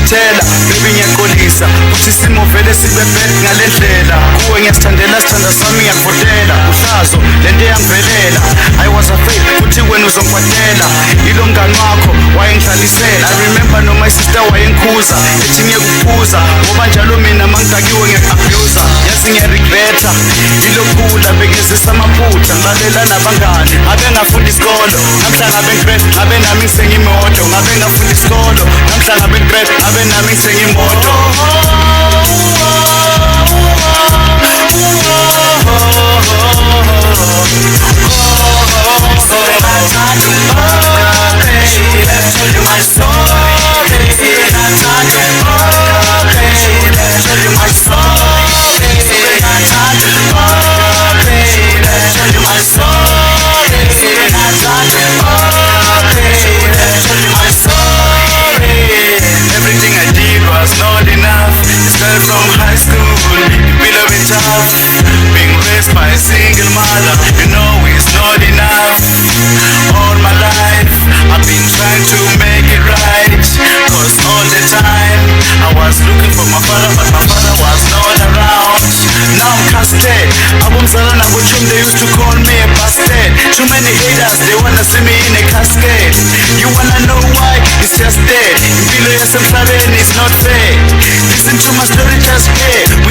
ngiyakutshela baby ngiyaxolisa futhi isimo vele sibe bad ngale ndlela kuwe ngiyasithandela sithanda sami ngiyakuvotela uhlazo lento eyangivelela I was afraid futhi wena uzongikwatela ilo mngani wakho wayengihlalisela I remember no my sister wayengikhuza ethi ngiyakuphuza ngoba njalo mina mangidakiwe ngiyaku-abusa yazi ngiyaregreta ilokhula bekezisa amaphutha ngilalela nabangani ngabe ngafunda isikolo namhla ngabe ngigrad ngabe nami ngisengimoto ngabe ngafunda isikolo namhla ngabe ngigrad ngabe nami ngisengimoto Everything I did was not enough. Started from high school, it will be tough. Being raised by a single mother, you know it's not enough. All my life, I've been trying to make it right. Cause all the time, I was looking for my father, but my father was not around. Now I'm casted. Abumzala nabuchum, they used to call me a bastard. Too many haters, they wanna see me in a casket. You wanna know why? It's just dead. Impilo yasemhlabeni is not fair. Listen to my story, just care.